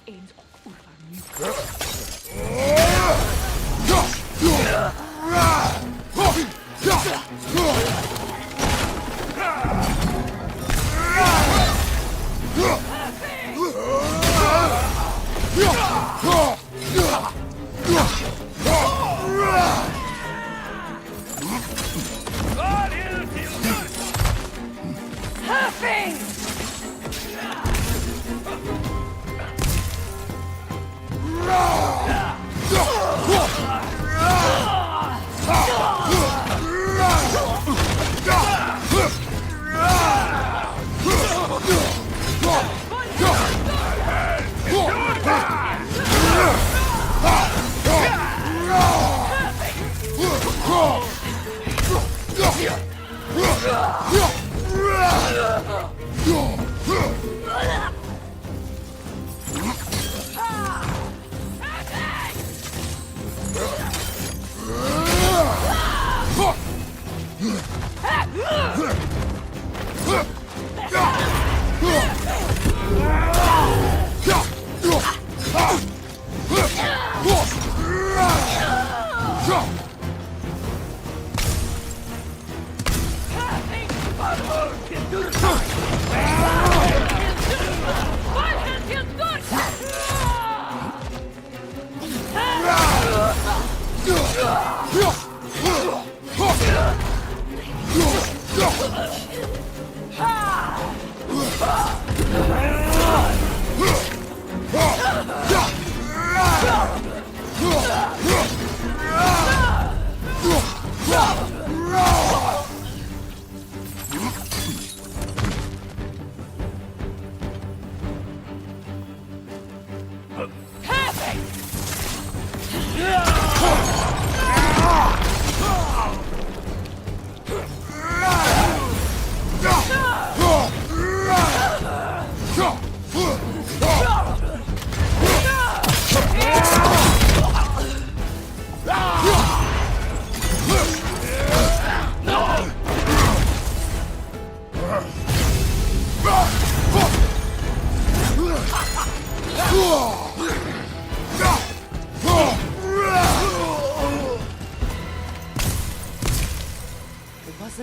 eens ook oervaar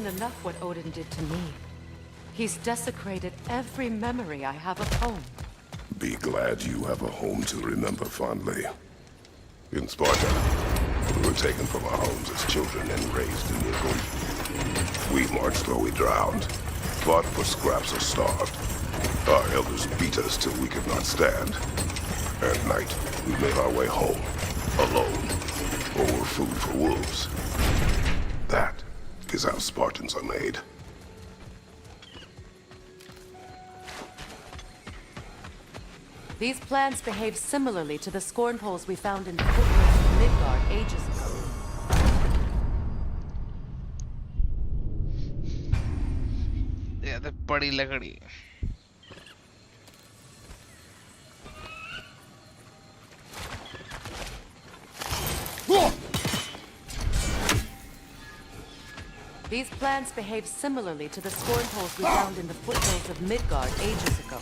Enough what Odin did to me. He's desecrated every memory I have of home. Be glad you have a home to remember fondly. In Sparta, we were taken from our homes as children and raised in Italy. We marched or we drowned, fought for scraps or starved. Our elders beat us till we could not stand. At night, we made our way home, alone, or were food for wolves. That is how Spartans are made. These plants behave similarly to the scorn poles we found in the foothills of Midgard ages ago. Yeah, the badi lakdi. These plants behave similarly to the scorn poles we found in the foothills of Midgard ages ago.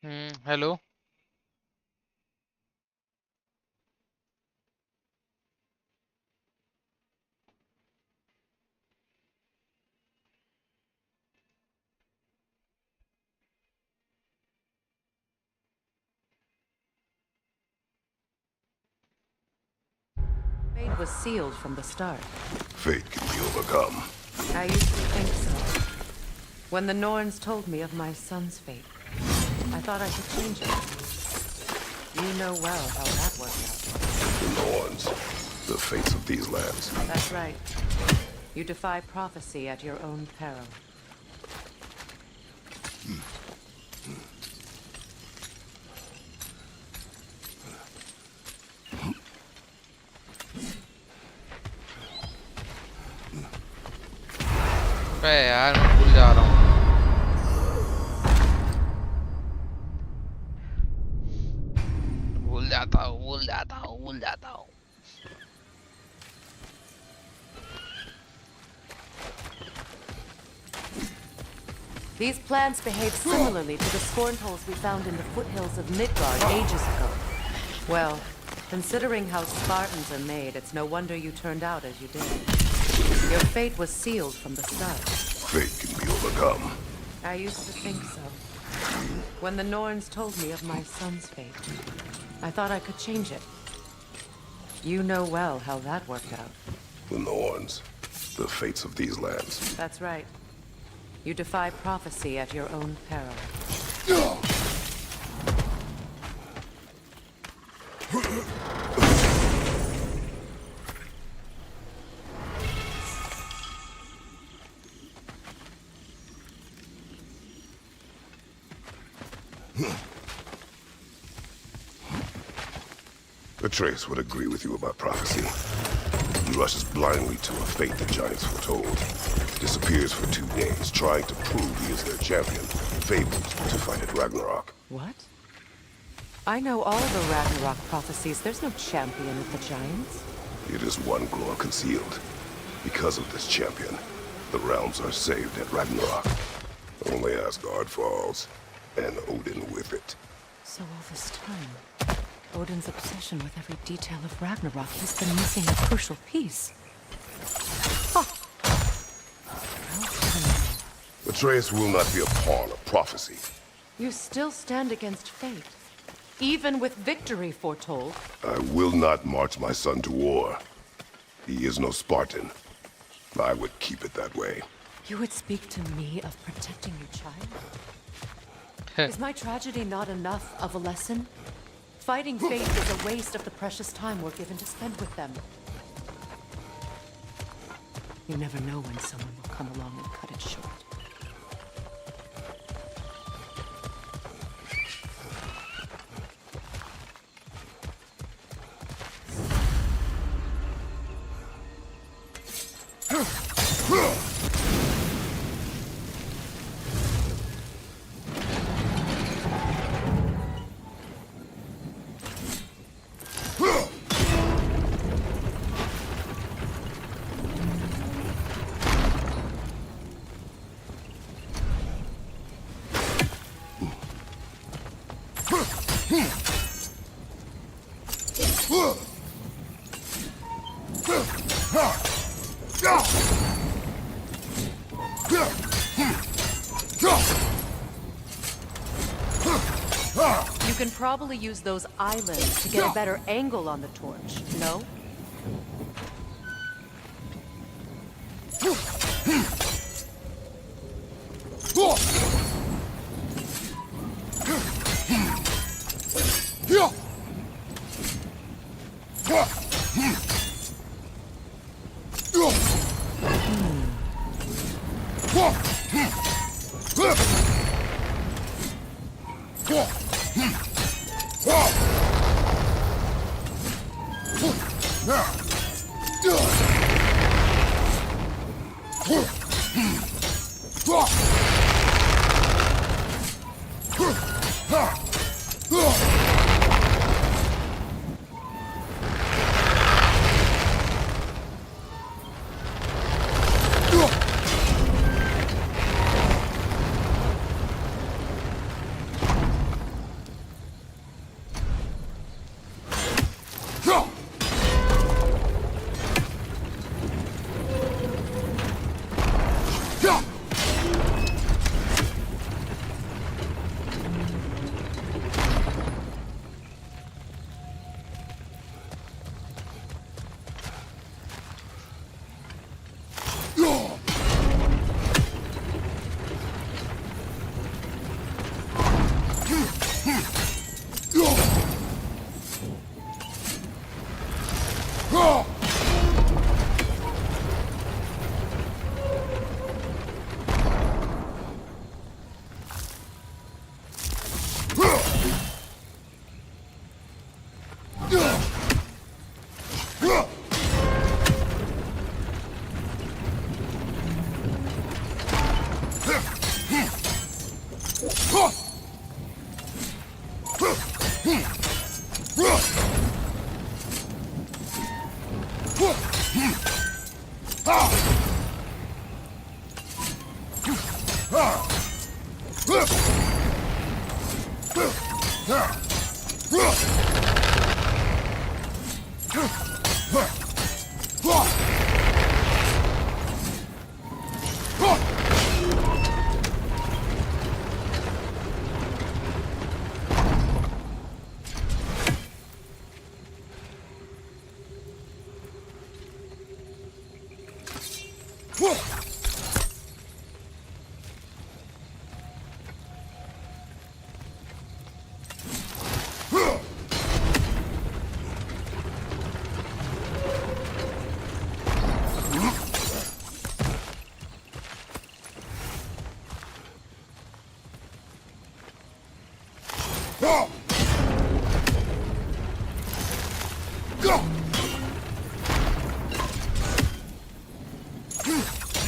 Hello. Fate was sealed from the start. Fate can be overcome. I used to think so. When the Norns told me of my son's fate, I thought I could change it. You know well how that worked out. The Norns, the fates of these lands. That's right. You defy prophecy at your own peril. अबे यार मैं भूल जा रहा हूँ. भूल जाता हूँ, भूल जाता हूँ, भूल जाता हूँ. These plants behave similarly to the scorn holes we found in the foothills of Midgard ages ago. Well, considering how Spartans are made, it's no wonder you turned out as you did. Your fate was sealed from the start. Fate can be overcome. I used to think so. When the Norns told me of my son's fate, I thought I could change it. You know well how that worked out. The Norns, the fates of these lands. That's right. You defy prophecy at your own peril. Atreus would agree with you about prophecy. He rushes blindly to a fate the giants foretold. Disappears for 2 days, trying to prove he is their champion. Fabled to fight at Ragnarok. What? I know all the Ragnarok prophecies. There's no champion of the giants. It is one glory concealed. Because of this champion, the realms are saved at Ragnarok. Only Asgard falls, and Odin with it. So all this time, Odin's obsession with every detail of Ragnarok, he's been missing a crucial piece. Huh. Atreus will not be a pawn of prophecy. You still stand against fate, even with victory foretold. I will not march my son to war. He is no Spartan. I would keep it that way. You would speak to me of protecting your child? Is my tragedy not enough of a lesson? Fighting fate is a waste of the precious time we're given to spend with them. You never know when someone will come along and cut it short. You can probably use those islands to get a better angle on the torch, no?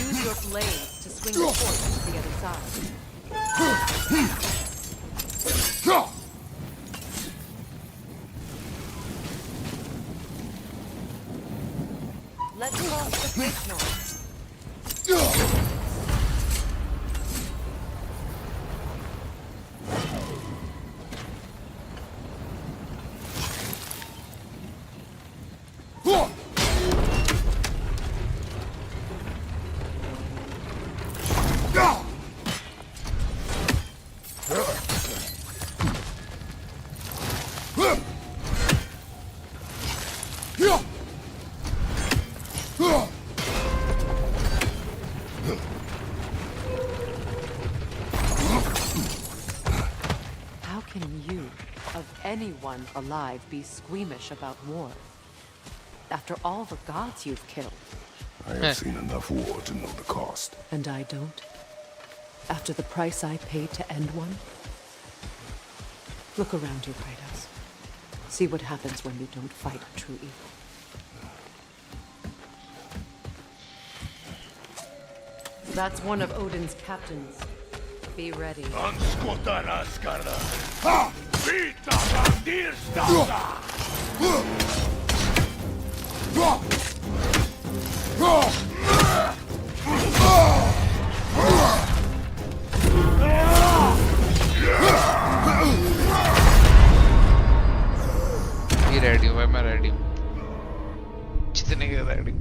Use your blades to swing the torch to the other side. Let's cross the bridge now. How can you, of anyone alive, be squeamish about war? After all the gods you've killed. I have seen enough war to know the cost. And I don't? After the price I paid to end one? Look around you, Kratos. See what happens when you don't fight true evil. That's one of Odin's captains. Be ready. Be ready हूँ मैं ready हूँ जितने के ready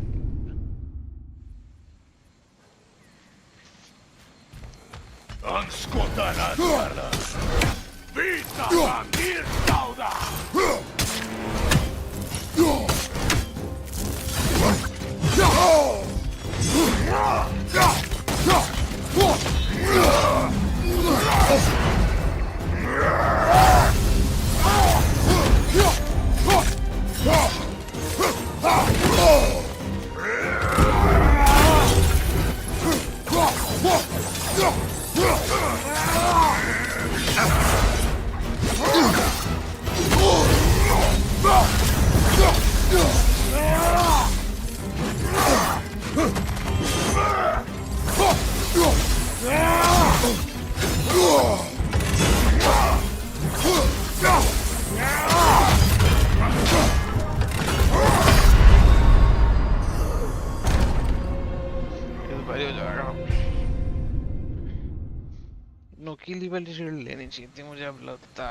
नोकीली वाली shield लेनी चाहिए थी मुझे अब लगता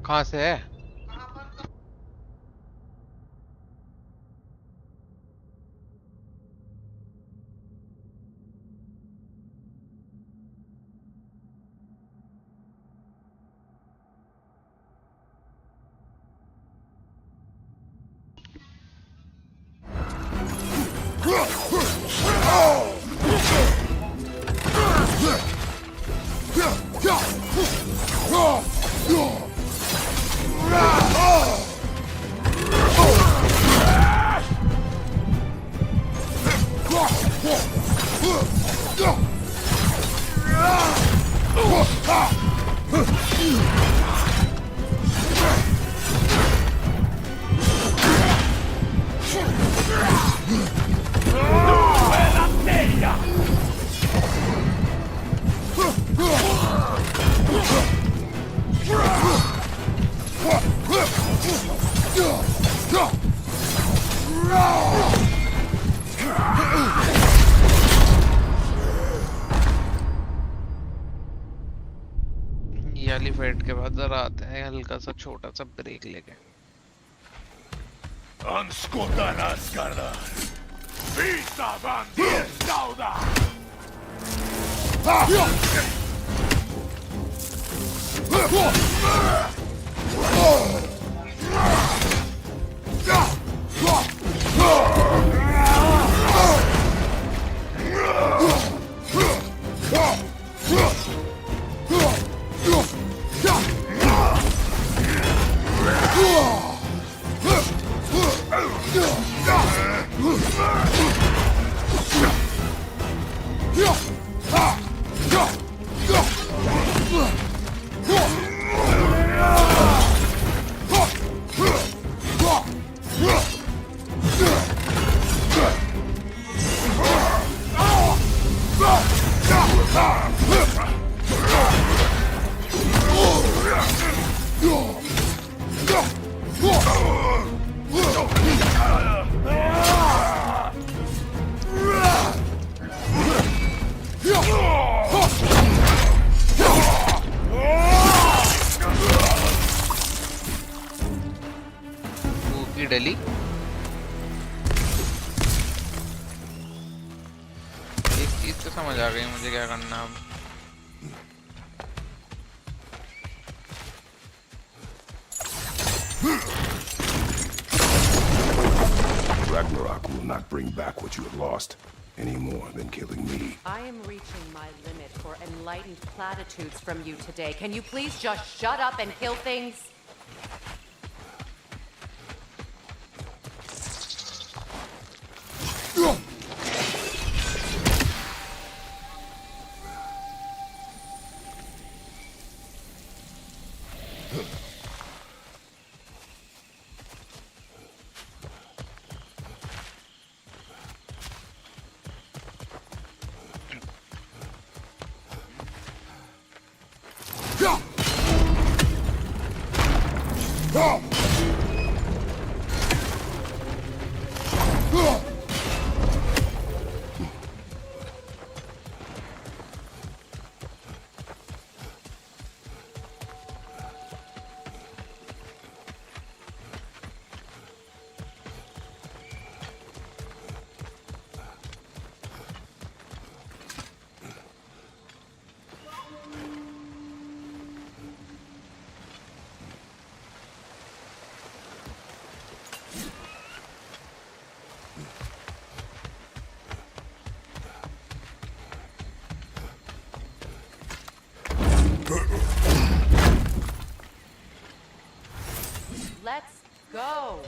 कहाँ से है? ये फाइट के बाद जरा आते हैं हल्का सा छोटा सा ब्रेक लेके. डली एक चीज तो समझ आ गई मुझे क्या करना अब. Ragnarok will not bring back what you have lost, any more than killing me. I am reaching my limit for enlightened platitudes from you today. Can you please just shut up and kill things? Let's go!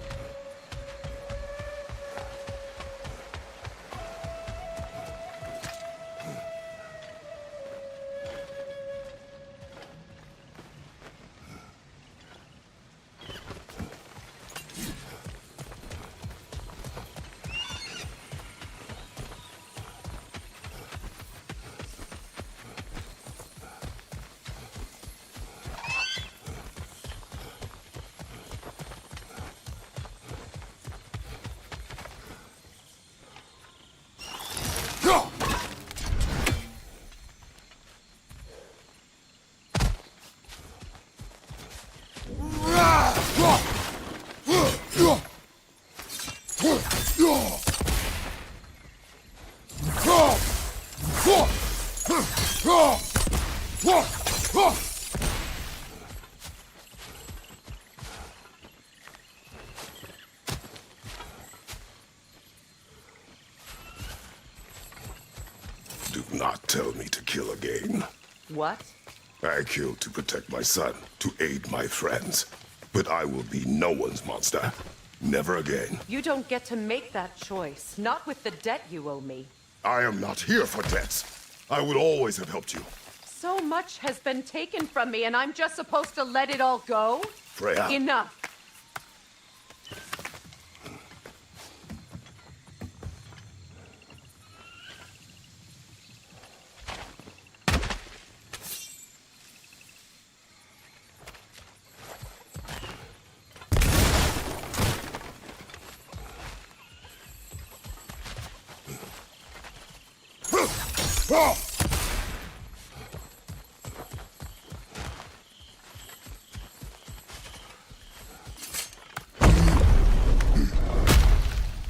Do not tell me to kill again. What? I killed to protect my son, to aid my friends. But I will be no one's monster. Never again. You don't get to make that choice. Not with the debt you owe me. I am not here for debts. I would always have helped you. So much has been taken from me, and I'm just supposed to let it all go? Freya. Enough.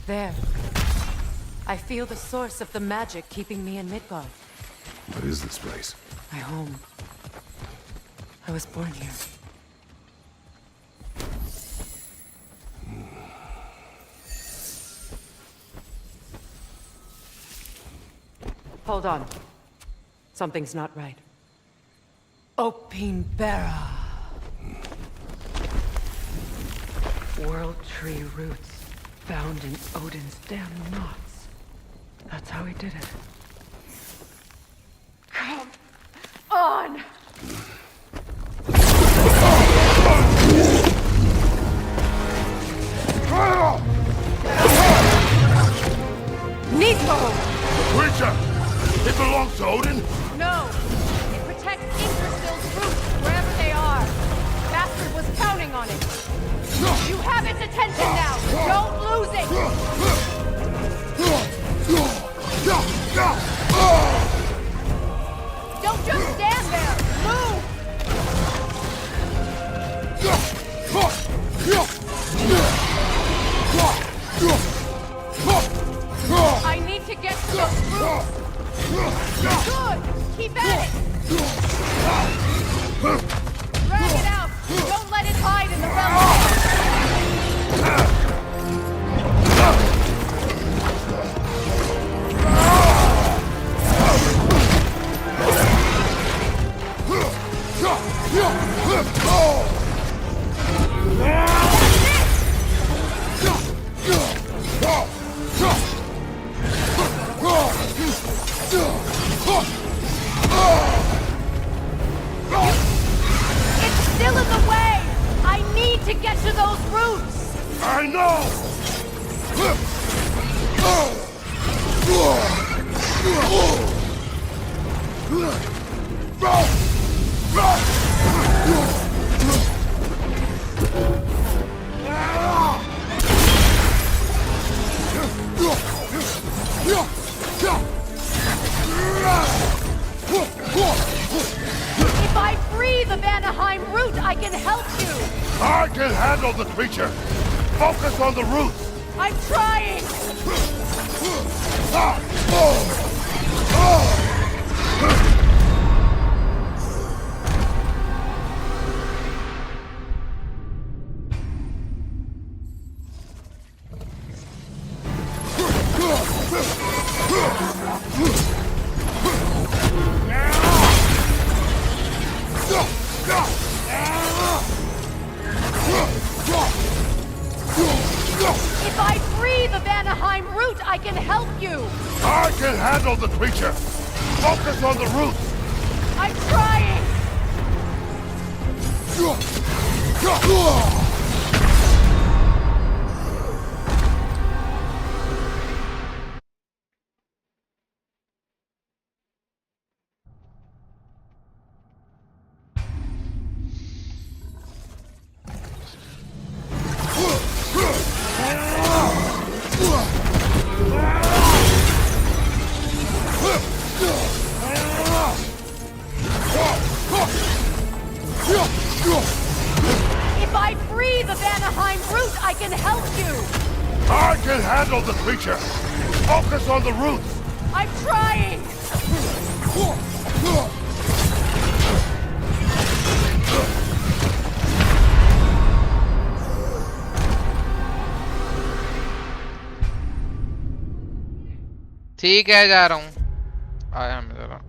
There. I feel the source of the magic keeping me in Midgard. What is this place? My home. I was born here. Hold on. Something's not right. Opinbera. World tree roots. Found in Odin's damn knots. That's how he did it. Come on! Nico! Creature! It belongs to Odin? No! It protects Ingerstill's roots, wherever they are. Bastard was counting on it. You have its attention now! Don't lose it! Don't just stand there! Move! I need to get to the roots! Good! Keep at it! Drag it out! Don't let it hide in the realm! It's still in the way! I need to get to those roots! I know! If I free the Vanaheim root, I can help you! I can handle the creature! Focus on the roots! I'm trying! If I free the Vanaheim root, I can help you! I can handle the creature! Focus on the roots! I'm trying! If I free the Vanaheim root, I can help you! I can handle the creature! Focus on the roots! I'm trying! ठीक है जा रहा हूँ आया मैं जरा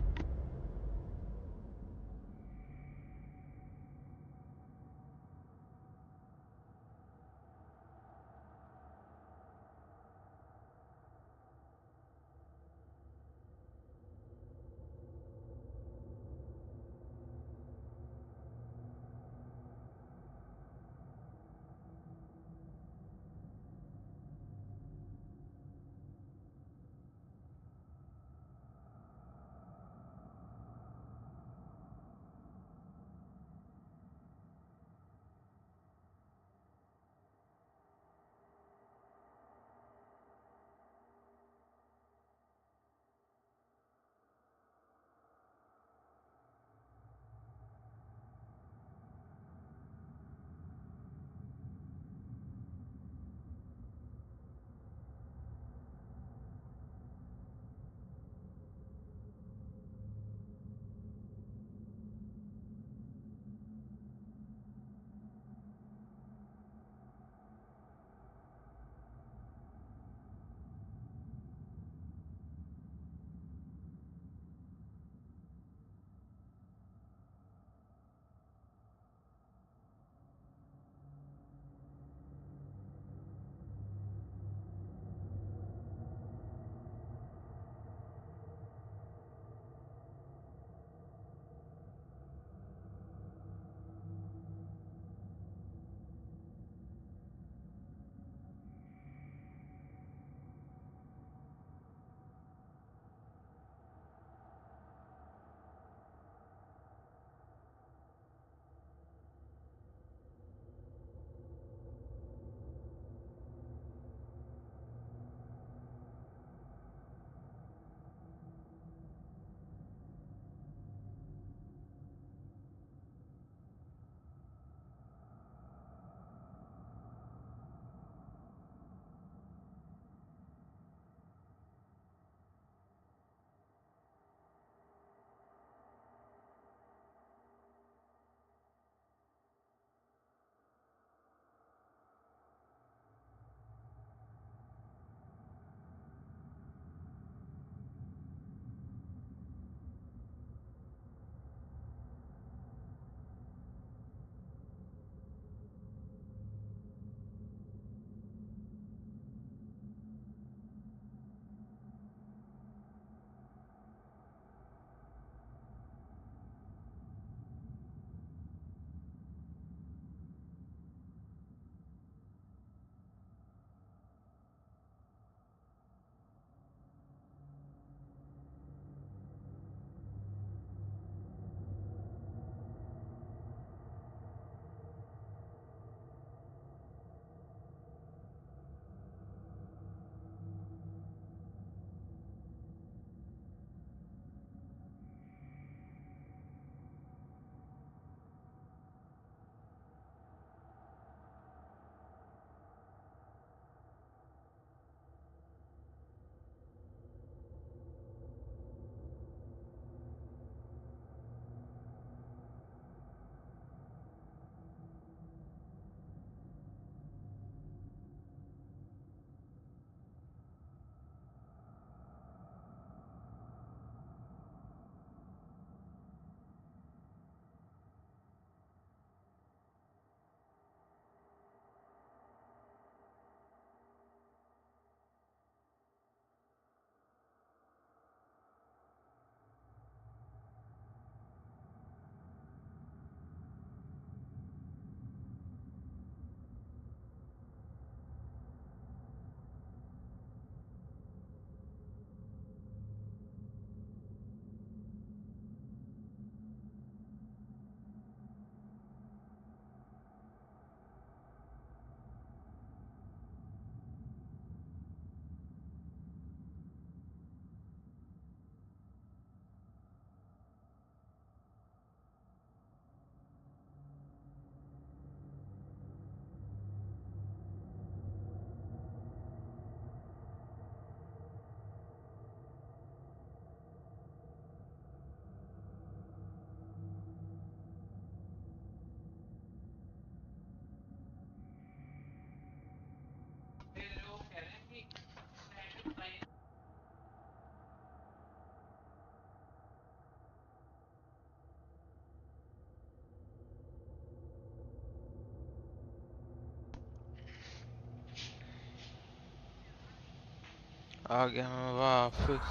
Aga men vad fusk.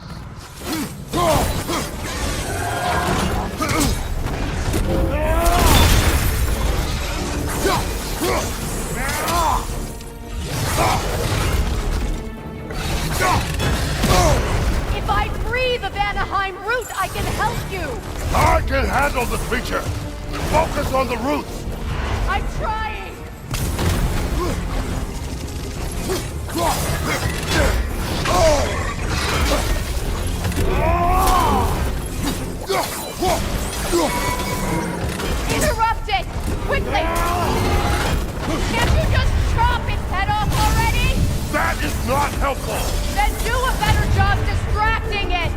If I free the Vanaheim root, I can help you! I can handle the creature! Focus on the roots! I'm trying! Interrupt it! Quickly! Can't you just chop its head off already? That is not helpful! Then do a better job distracting it!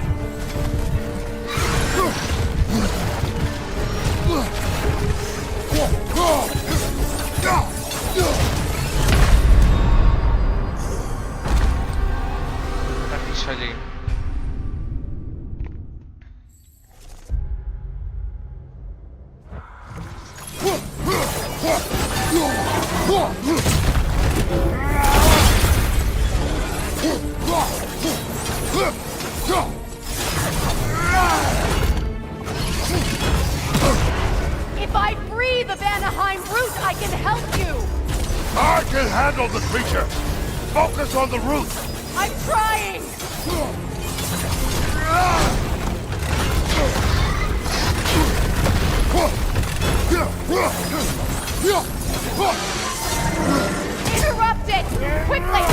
Taki szalej. If I free the Vanaheim root, I can help you! I can handle the creature! Focus on the roots! I'm trying! Interrupt it! Quickly!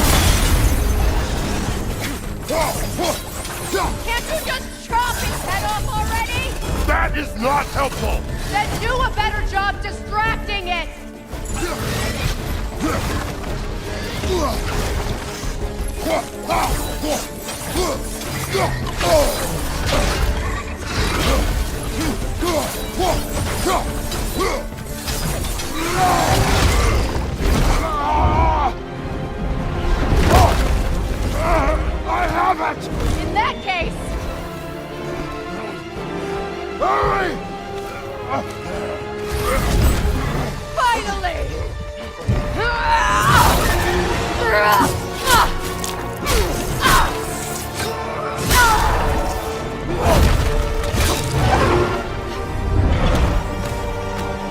Can't you just chop its head off already? That is not helpful! Then do a better job distracting it! I have it! In that case, Hurry! finally!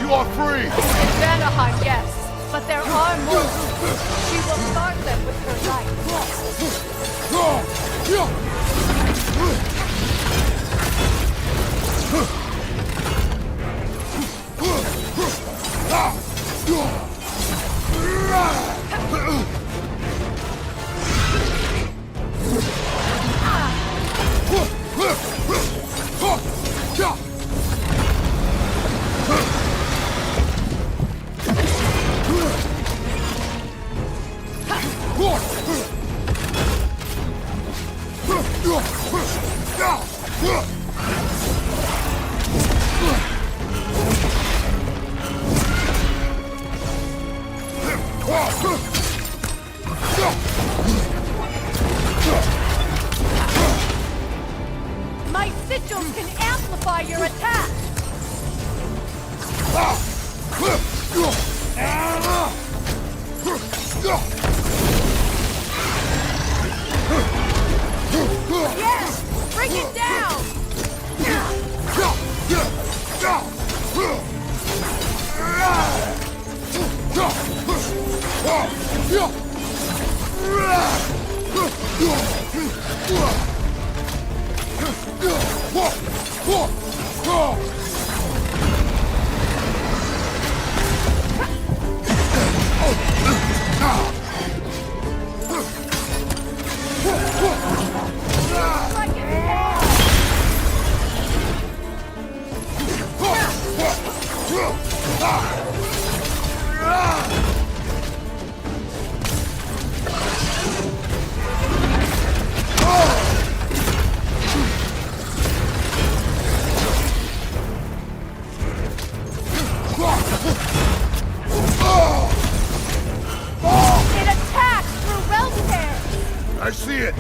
You are free! In Vanaheim, yes. But there are more. She will start them with her My sigils can amplify your attack! Yes! Bring it down! Like it's It attacks through realm tears! I see it!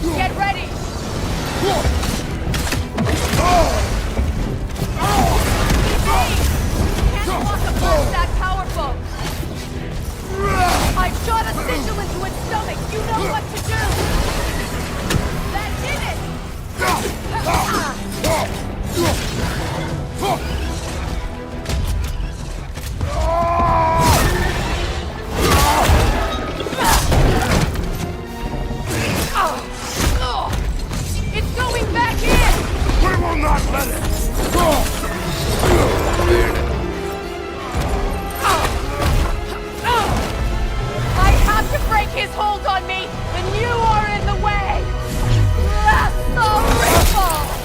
Get ready! Can't walk a blast that powerful! I shot a sigil into its stomach! You know what to do! That did it! It's going back in! We will not let it! I have to break his hold on me, and you are in the way! Lasso rifle!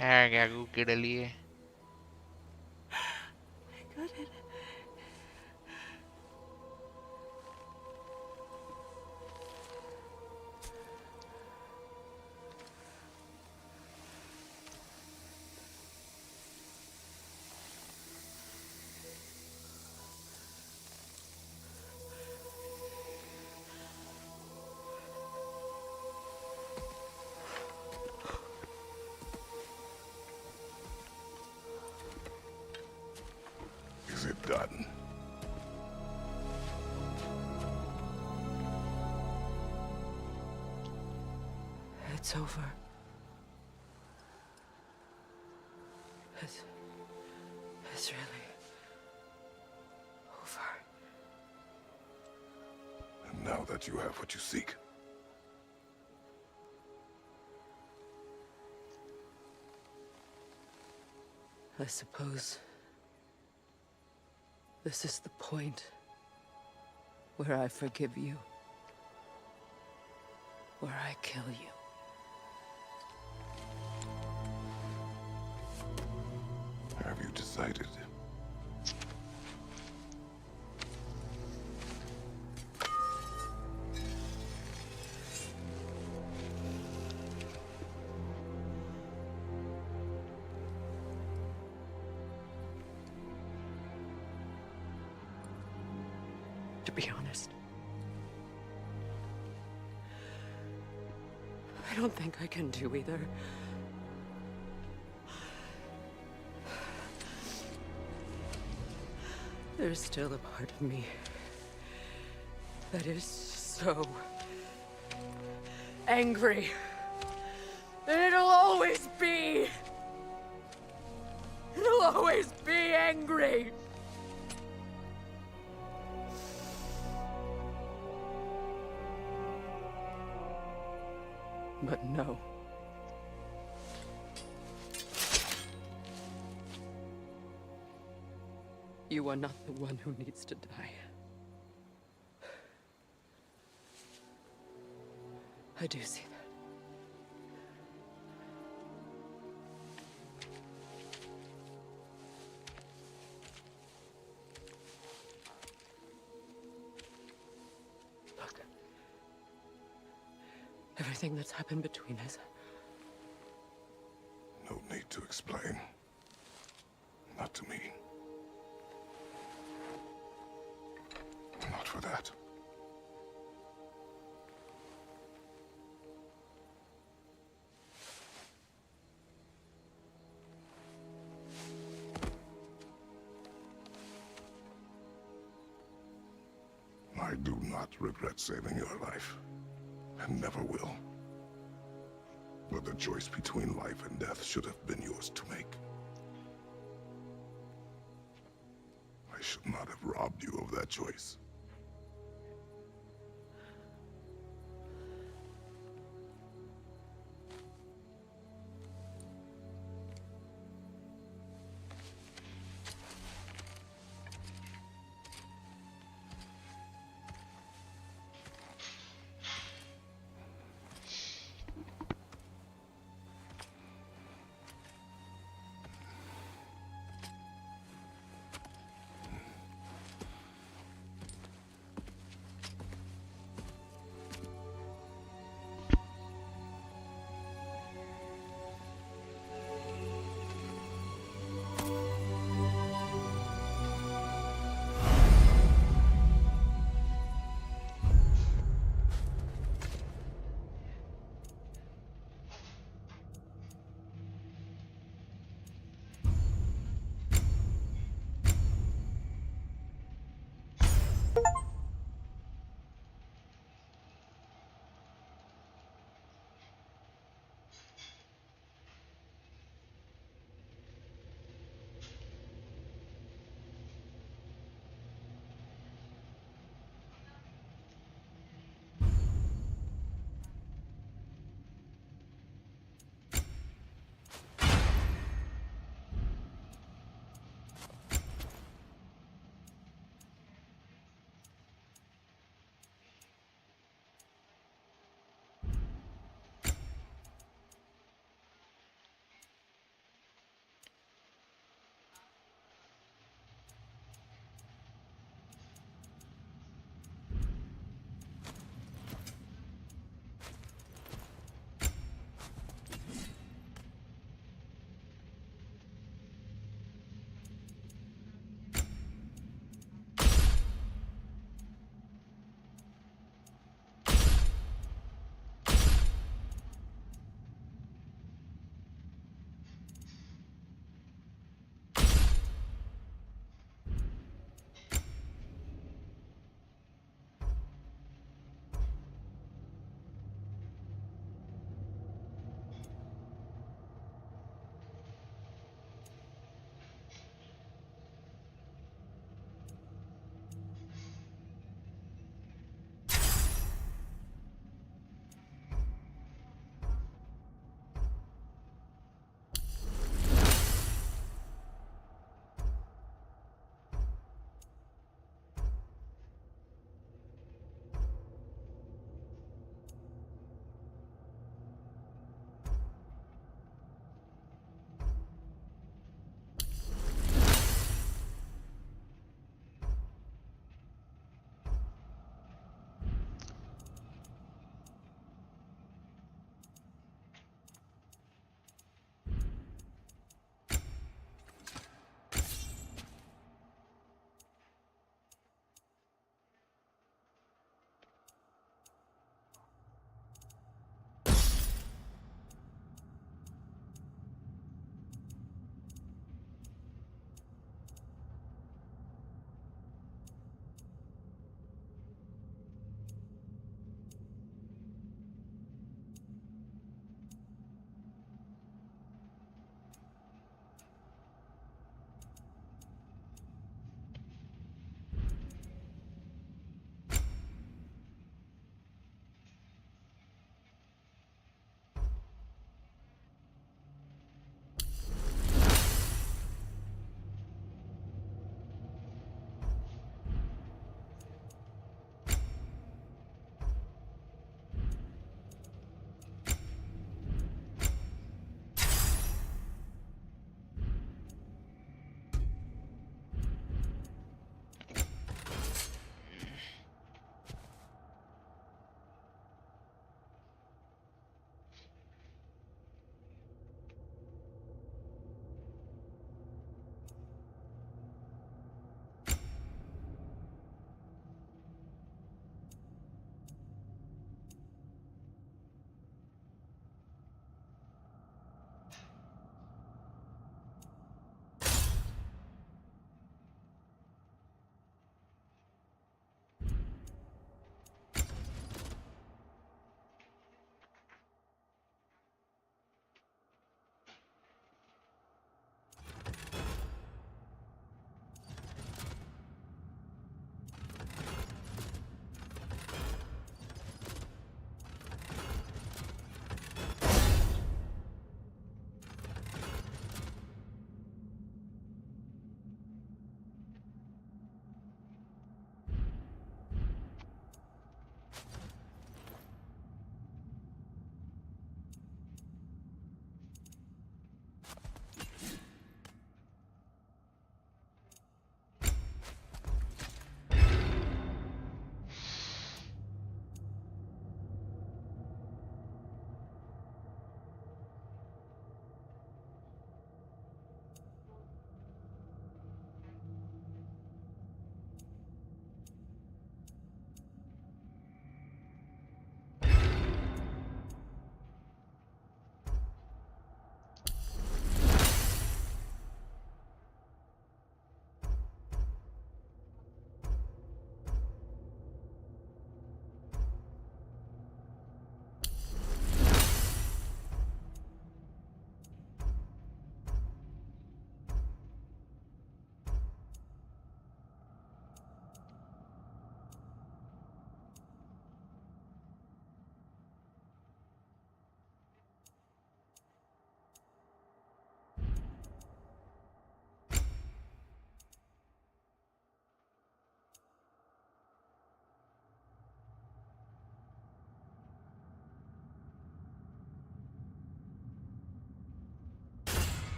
है क्या के डलिए Is it done? It's over. It's really over. And now that you have what you seek, I suppose this is the point where I forgive you, where I kill you. have you decided? To be honest, I don't think I can do either. There's still a part of me that is so angry. And it'll always be. It'll always be angry. But no. You are not the one who needs to die. I do see that. Look. Everything that's happened between us. No need to explain. Not to me. for that. I do not regret saving your life, and never will. But the choice between life and death should have been yours to make. I should not have robbed you of that choice.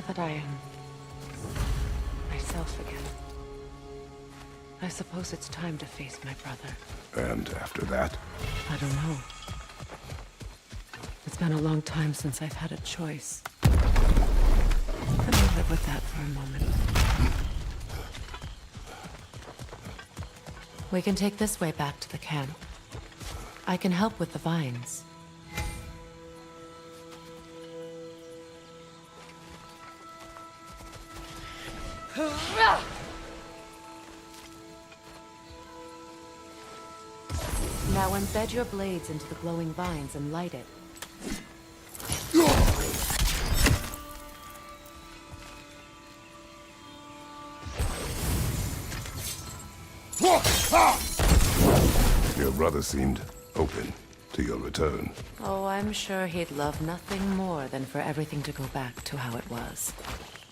that I am myself again, I suppose it's time to face my brother. And after that? I don't know. It's been a long time since I've had a choice. Let me live with that for a moment. We can take this way back to the camp. I can help with the vines. Now embed your blades into the glowing vines and light it. Your brother seemed open to your return. Oh, I'm sure he'd love nothing more than for everything to go back to how it was,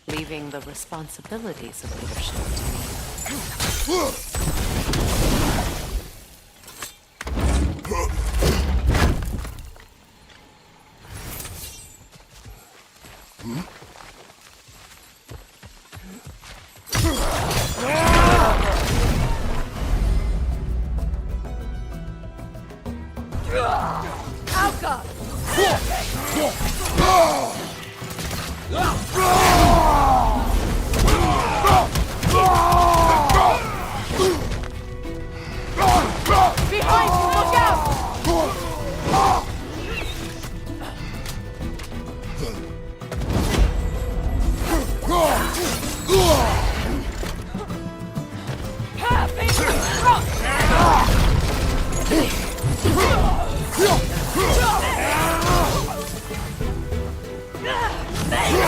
leaving the responsibilities of leadership to me. Behind you, look out!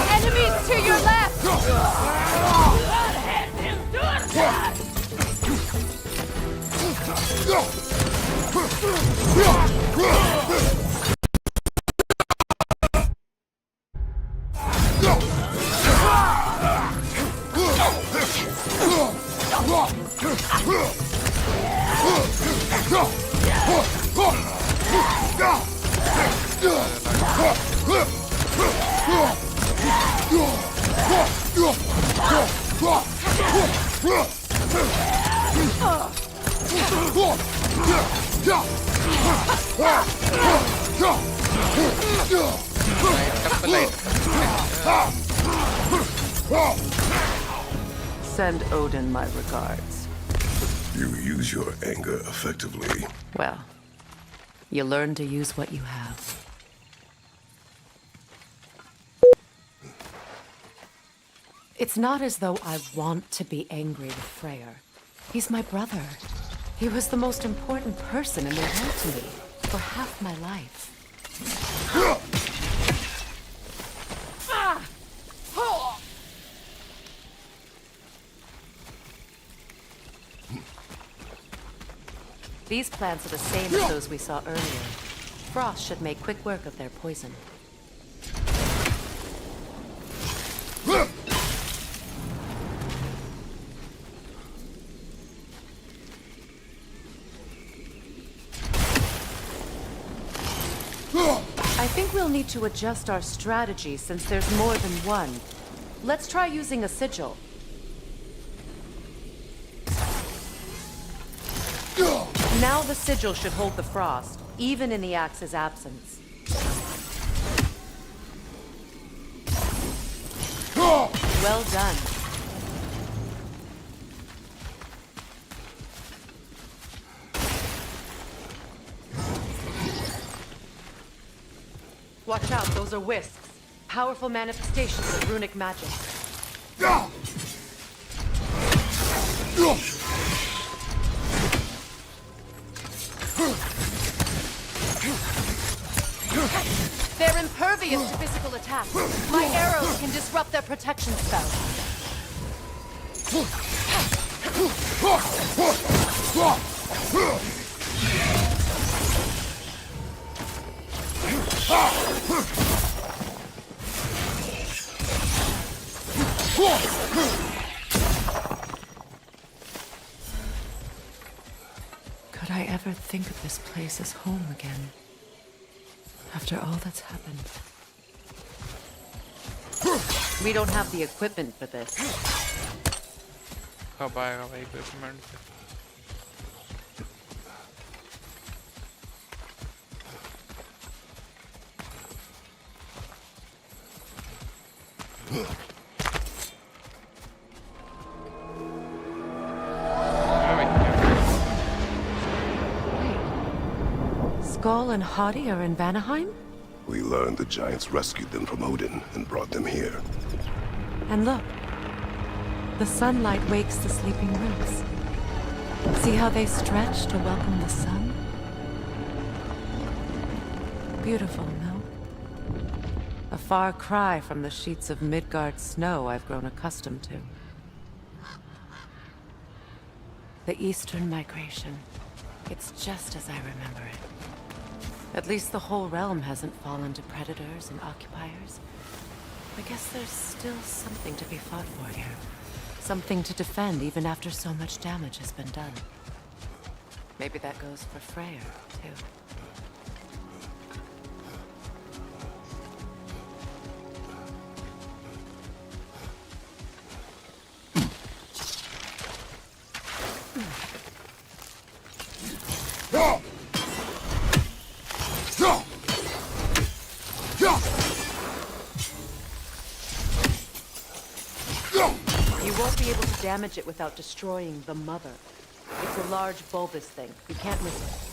Enemies to your left! Send Odin my regards. You use your anger effectively. Well, you learn to use what you have. It's not as though I want to be angry with Freyr. He's my brother. He was the most important person in the world to me for half my life. These plants are the same as those we saw earlier. Frost should make quick work of their poison. I think we'll need to adjust our strategy since there's more than one. Let's try using a sigil. Now the sigil should hold the frost, even in the axe's absence. Well done. Watch out, those are wisps. Powerful manifestations of runic magic. They're impervious to physical attacks. My arrows can disrupt their protection spell. Could I ever think of this place as home again? After all that's happened. We don't have the equipment for this. कब आएगा भाई equipment? Skull and Hadi are in Vanaheim? We learned the giants rescued them from Odin and brought them here. And look. The sunlight wakes the sleeping roots. See how they stretch to welcome the sun? Beautiful, no? A far cry from the sheets of Midgard snow I've grown accustomed to. The Eastern Migration. It's just as I remember it. At least the whole realm hasn't fallen to predators and occupiers. I guess there's still something to be fought for here. Something to defend even after so much damage has been done. Maybe that goes for Freyr, too. You won't be able to damage it without destroying the mother. It's a large bulbous thing. You can't miss it.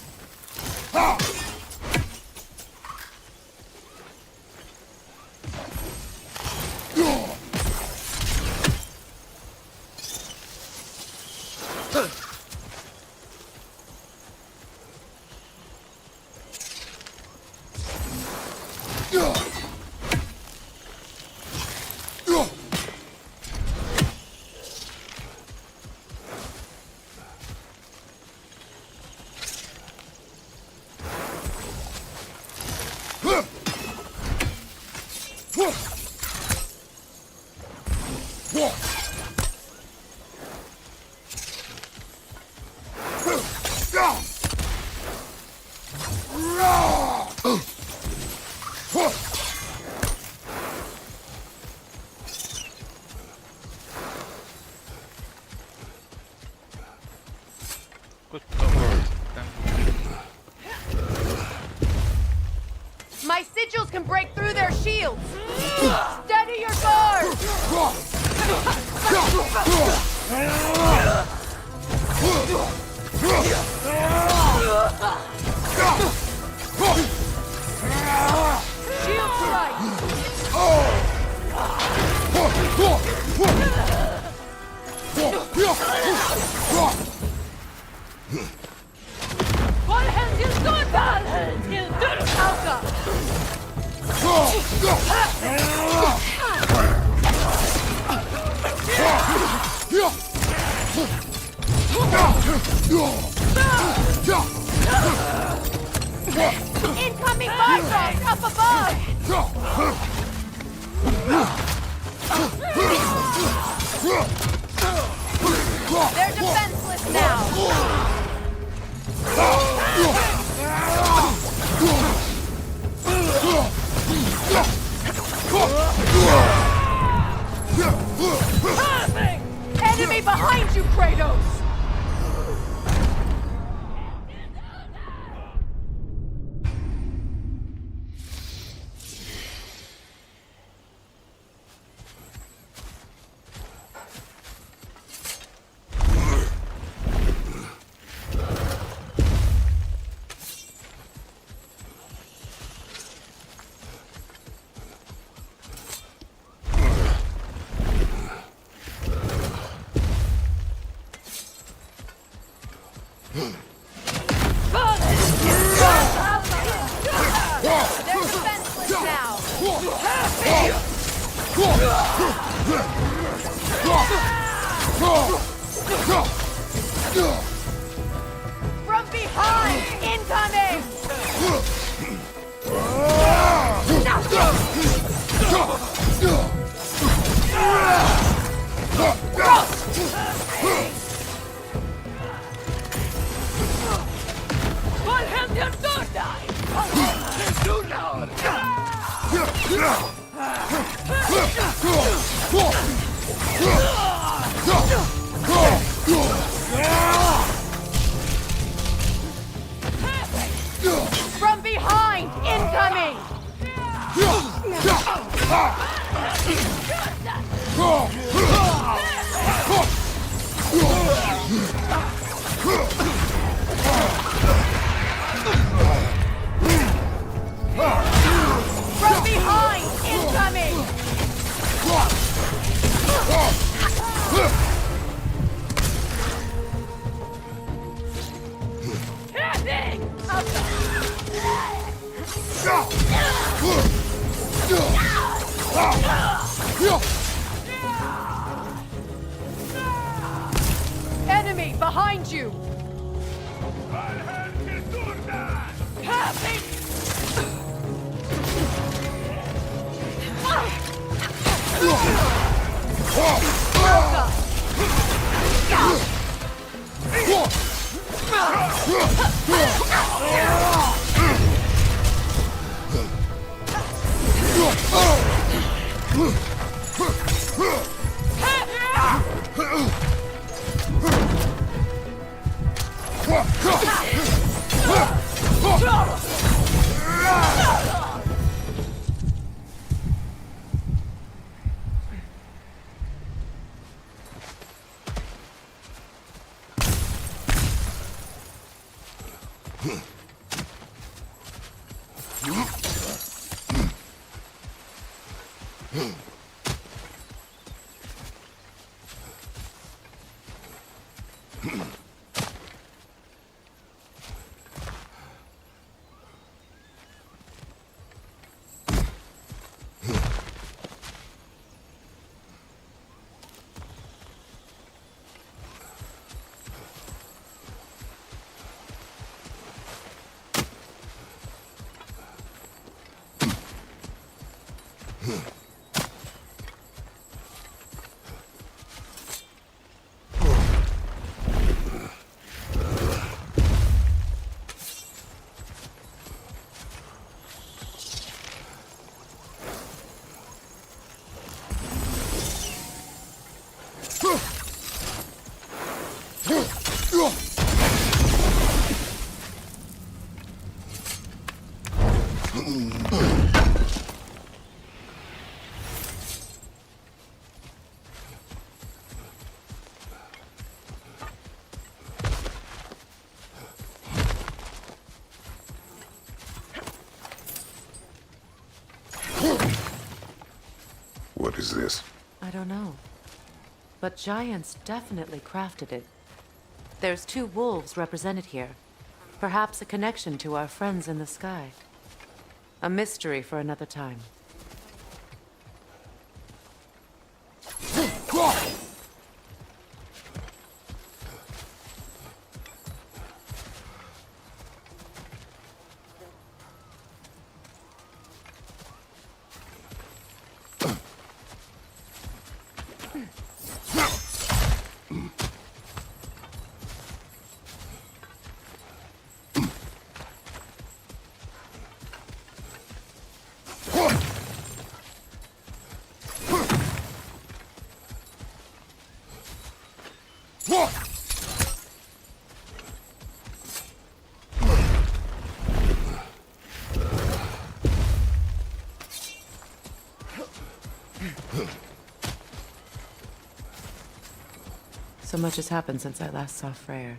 My sigils can break through their shields! Steady your guard! Shield strike! Incoming Bifrost up above! They're defenseless now! Enemy behind you, Kratos! From behind! Incoming! From behind! Incoming! From behind! Incoming! Enemy behind you! What is this? I don't know. But giants definitely crafted it. There's 2 wolves represented here. Perhaps a connection to our friends in the sky. A mystery for another time. So much has happened since I last saw Freyr.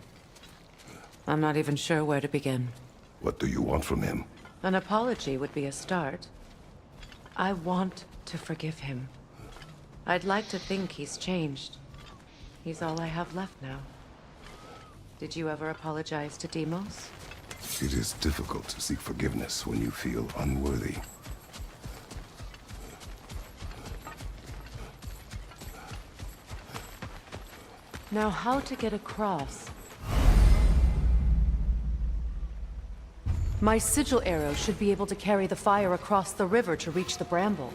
I'm not even sure where to begin. What do you want from him? An apology would be a start. I want to forgive him. I'd like to think he's changed. He's all I have left now. Did you ever apologize to Deimos? It is difficult to seek forgiveness when you feel unworthy. Now, how to get across? My sigil arrow should be able to carry the fire across the river to reach the bramble.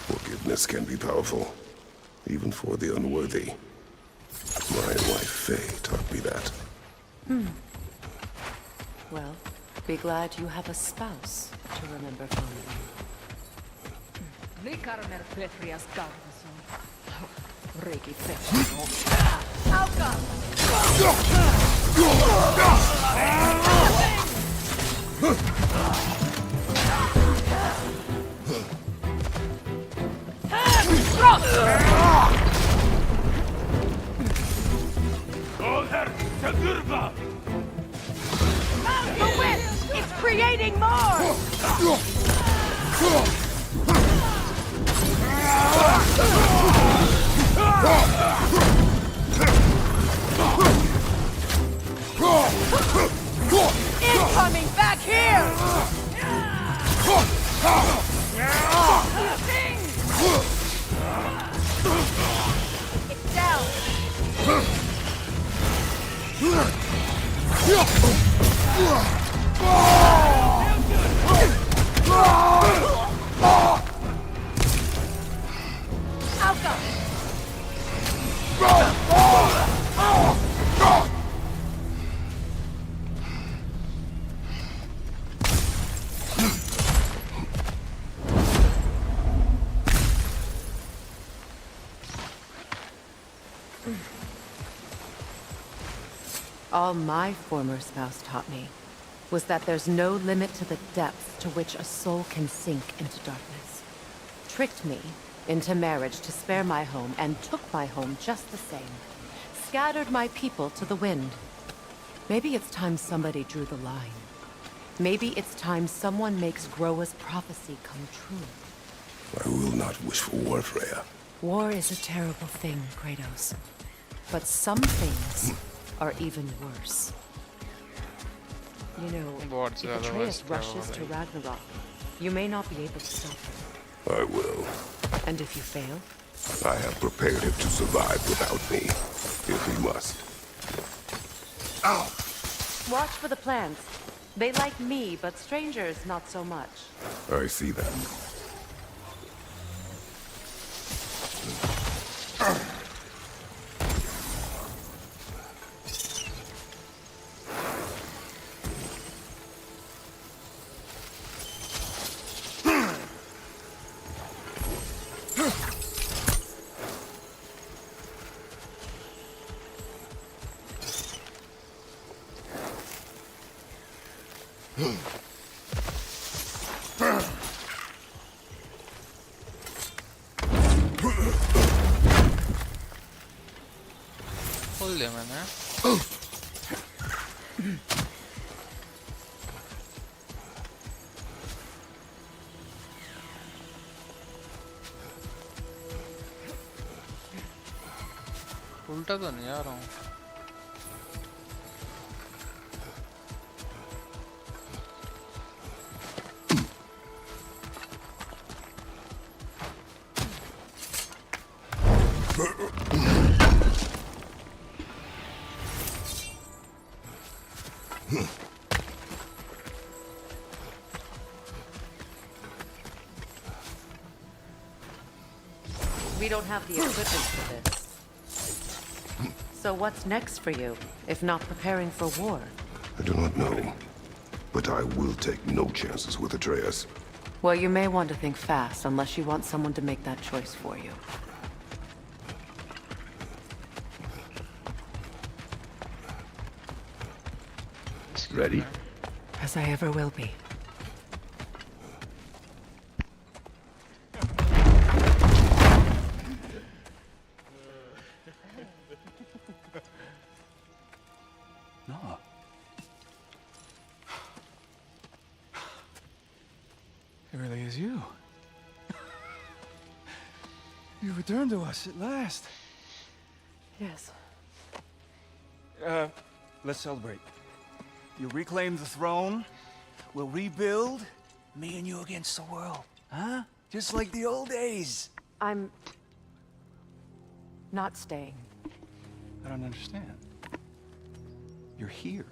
Forgiveness can be powerful, even for the unworthy. My wife Faye taught me that. Well, be glad you have a spouse to remember fondly. Likarmer Petrias Garnison. Reiki The wind! It's creating more! Incoming back here! It's down! Alka! All my former spouse taught me was that there's no limit to the depths to which a soul can sink into darkness. Tricked me into marriage to spare my home and took my home just the same. Scattered my people to the wind. Maybe it's time somebody drew the line. Maybe it's time someone makes Groa's prophecy come true. I will not wish for war, Freya. War is a terrible thing, Kratos. But some things are even worse. You know, What's if the other Atreus worst rushes to probably? Ragnarok, you may not be able to stop him. I will. And if you fail? I have prepared him to survive without me, if he must. Ow! Watch for the plants. They like me, but strangers not so much. I see that. Hold him, man. उल्टा तो नहीं आ रहा हूँ We don't have the equipment for this. So what's next for you, if not preparing for war? I do not know, but I will take no chances with Atreus. Well, you may want to think fast, unless you want someone to make that choice for you. Ready? As I ever will be. No. It really is you. You returned to us at last. Yes. Let's celebrate. You reclaim the throne. We'll rebuild. Me and you against the world. Huh? Just like the old days. I'm... not staying. I don't understand. You're here.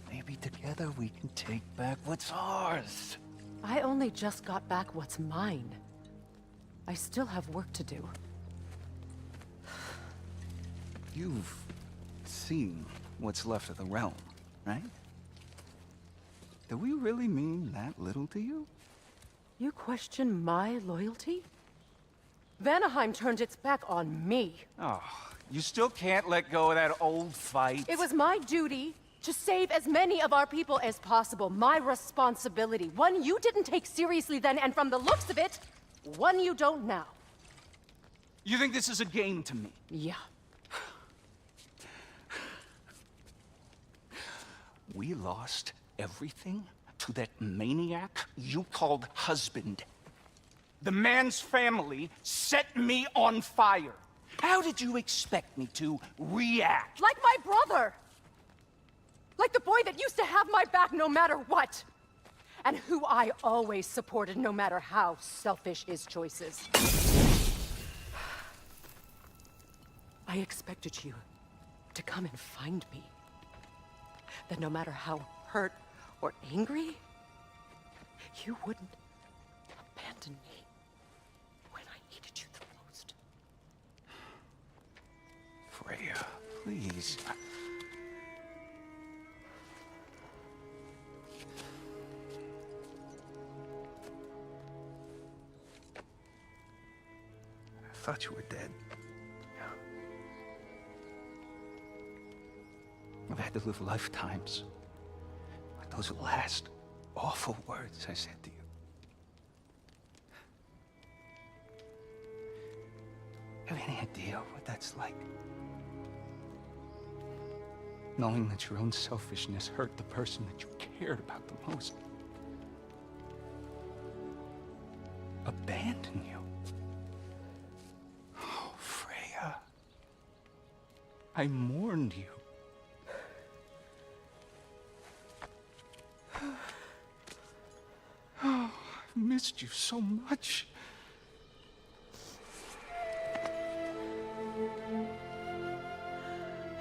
Maybe together we can take back what's ours. I only just got back what's mine. I still have work to do. You've seen what's left of the realm, right? Do we really mean that little to you? You question my loyalty? Vanaheim turned its back on me. Oh, you still can't let go of that old fight? It was my duty to save as many of our people as possible. My responsibility. One you didn't take seriously then, and from the looks of it, one you don't now. You think this is a game to me? Yeah. We lost everything to that maniac you called husband. The man's family set me on fire. How did you expect me to react? Like my brother! Like the boy that used to have my back no matter what! And who I always supported no matter how selfish his choices. I expected you to come and find me. That no matter how hurt or angry, you wouldn't abandon me when I needed you the most. Freya, please. I thought you were dead. I've had to live lifetimes with those last awful words I said to you. Have any idea what that's like? Knowing that your own selfishness hurt the person that you cared about the most. Abandon you. Oh, Freya. I mourned you. Oh, I've missed you so much.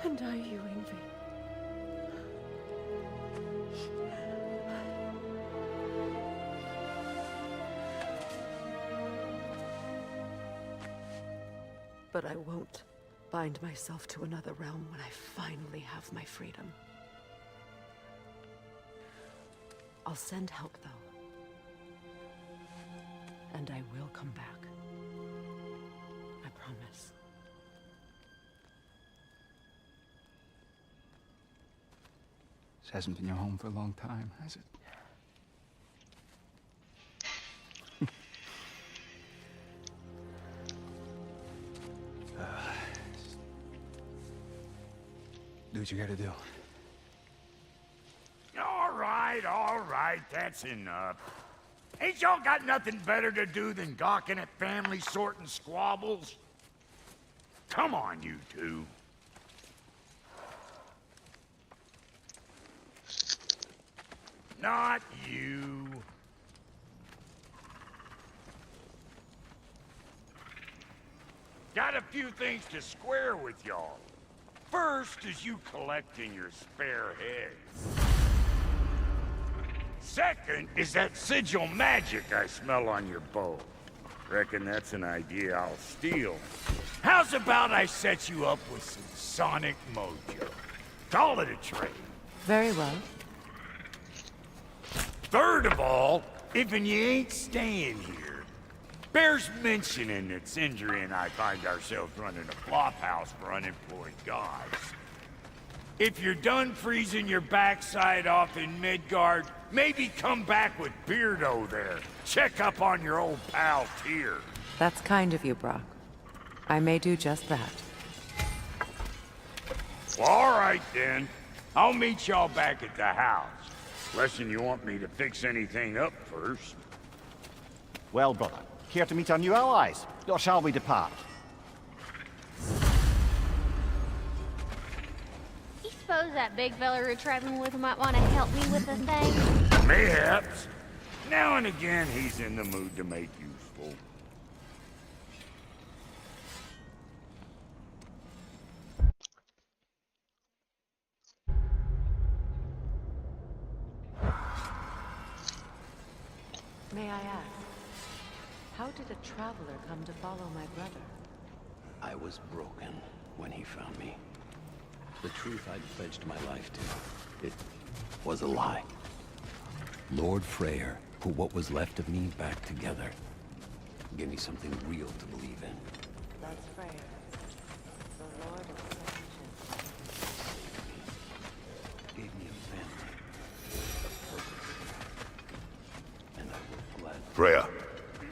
And I you, Ingvi. But I won't bind myself to another realm when I finally have my freedom. I'll send help, though. And I will come back. I promise. This hasn't been your home for a long time, has it? Do what you gotta do. All right, that's enough. Ain't y'all got nothing better to do than gawking at family sorting squabbles? Come on, you two. Not you. Got a few things to square with y'all. First is you collecting your spare heads. Second is that sigil magic I smell on your bow. Reckon that's an idea I'll steal. How's about I set you up with some sonic mojo? Call it a trade. Very well. Third of all, if you ain't staying here, bears mentioning that Sindri and I find ourselves running a flop house for unemployed gods. If you're done freezing your backside off in Midgard, maybe come back with Beardo there. Check up on your old pal Tyr. That's kind of you, Brock. I may do just that. Well, all right then. I'll meet y'all back at the house. Less'n you want me to fix anything up first. Well, brother, care to meet our new allies? Or shall we depart? You suppose that big fella we're traveling with might want to help me with the thing? Mayhaps. Now and again, he's in the mood to make useful. May I ask, how did a traveler come to follow my brother? I was broken when he found me. The truth I'd pledged my life to, it was a lie. Lord Freyr put what was left of me back together. Gave me something real to believe in. That's Freyr, the Lord of Salvation. Gave me a family, a purpose. And I will gladly... Freya,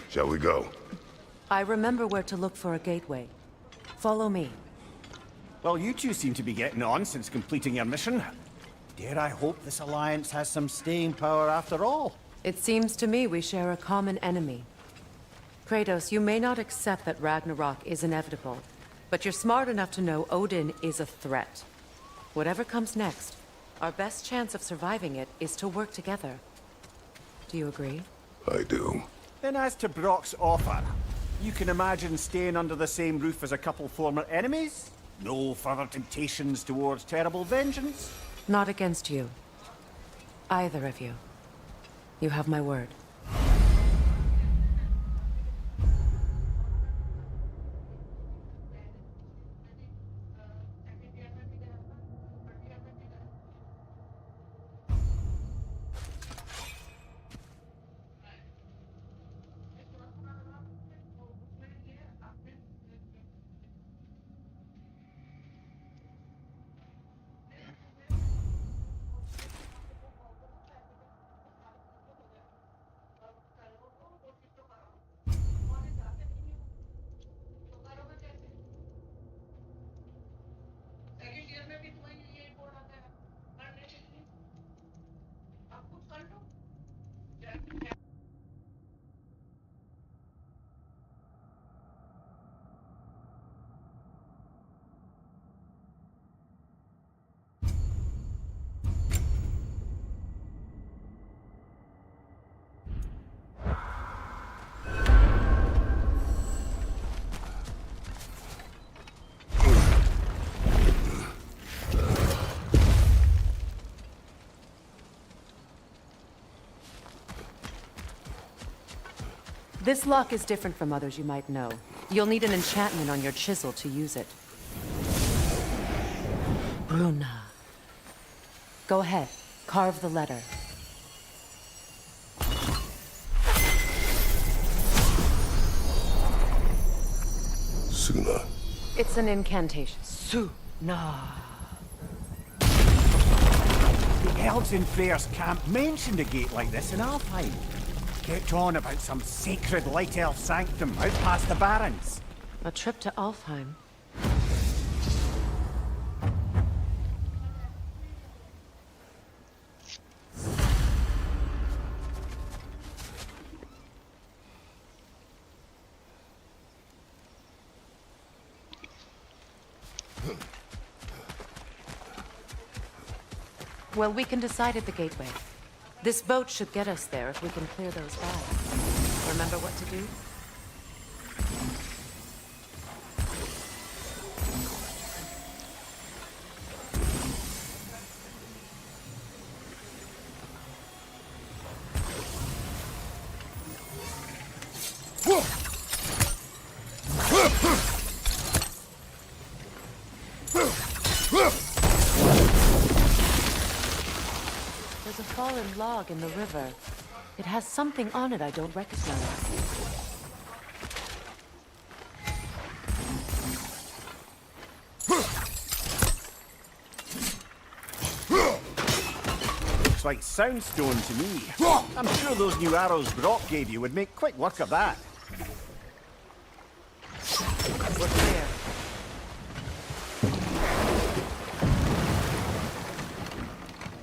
shall we go? I remember where to look for a gateway. Follow me. Well, you two seem to be getting on since completing your mission. Dare I hope this alliance has some staying power after all? It seems to me we share a common enemy. Kratos, you may not accept that Ragnarok is inevitable, but you're smart enough to know Odin is a threat. Whatever comes next, our best chance of surviving it is to work together. Do you agree? I do. Then as to Brock's offer, you can imagine staying under the same roof as a couple former enemies? No further temptations towards terrible vengeance? Not against you. Either of you. You have my word. This lock is different from others you might know. You'll need an enchantment on your chisel to use it. Bruna. Go ahead. Carve the letter. Suna. It's an incantation. Suna. The elves in Freyr's camp mentioned a gate like this in Alfheim. Kept on about some sacred light elf sanctum out past the Barrens. A trip to Alfheim. Well, we can decide at the gateway. This boat should get us there if we can clear those bags. Remember what to do? There's a fallen log in the river. It has something on it I don't recognize. Looks like soundstone to me. I'm sure those new arrows Brock gave you would make quick work of that. We're clear.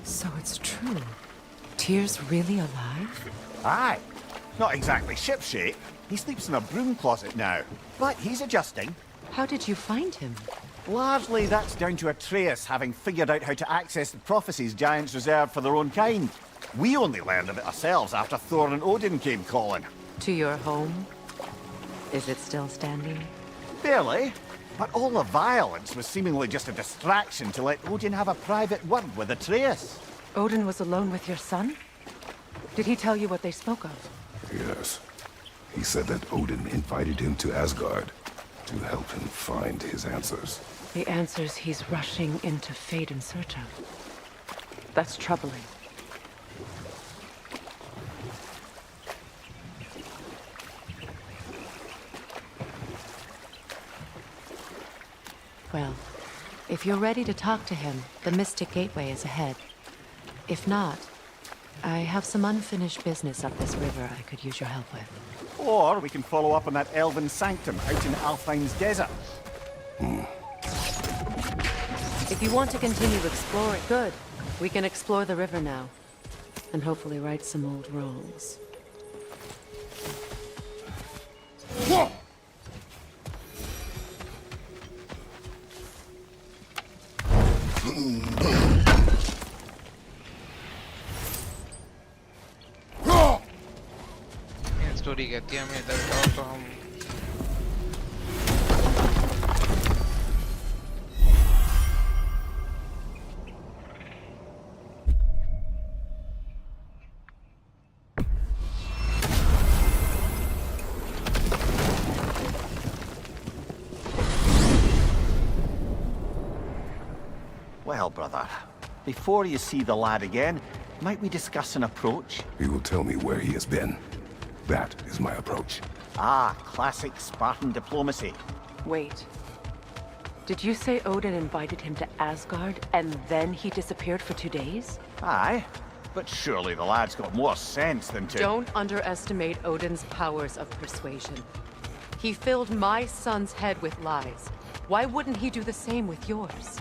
So it's true. Tyr's really alive? Aye. Not exactly shipshape. He sleeps in a broom closet now. But he's adjusting. How did you find him? Largely that's down to Atreus having figured out how to access the prophecies giants reserved for their own kind. We only learned of it ourselves after Thor and Odin came calling. To your home? Is it still standing? Barely. But all the violence was seemingly just a distraction to let Odin have a private word with Atreus. Odin was alone with your son? Did he tell you what they spoke of? Yes. He said that Odin invited him to Asgard to help him find his answers. The answers he's rushing into fate in search of. That's troubling. Well, if you're ready to talk to him, the Mystic Gateway is ahead. If not, I have some unfinished business up this river I could use your help with. Or we can follow up on that elven sanctum out in Alfheim's desert. If you want to continue exploring, good. We can explore the river now. And hopefully right some old wrongs. Story कहती है हमें इधर आओ तो हम Well, brother, before you see the lad again, might we discuss an approach? He will tell me where he has been. That is my approach. Ah, classic Spartan diplomacy. Wait. Did you say Odin invited him to Asgard, and then he disappeared for 2 days? Aye, but surely the lad's got more sense than to... Don't underestimate Odin's powers of persuasion. He filled my son's head with lies. Why wouldn't he do the same with yours?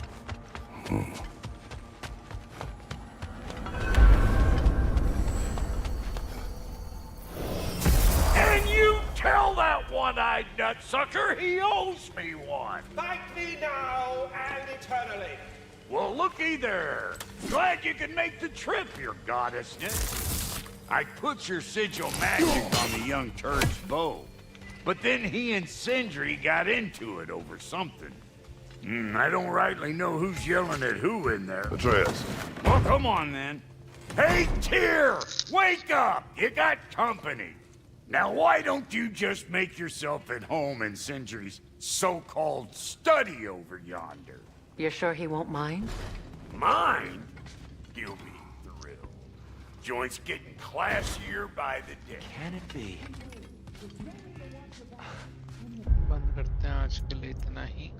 And you tell that one-eyed nutsucker he owes me one. Thank me now and eternally. Well, looky there. Glad you could make the trip, your goddessness. I put your sigil magic on the young turd's bow. But then he and Sindri got into it over something. I don't rightly know who's yelling at who in there. Atreus. Well, come on, then. Hey, Tyr! Wake up! You got company. Now, why don't you just make yourself at home in Sindri's so-called study over yonder? You're sure he won't mind? Mine? He'll be thrilled. Joint's getting classier by the day. Can it be? बंद करते हैं आज के लिए इतना ही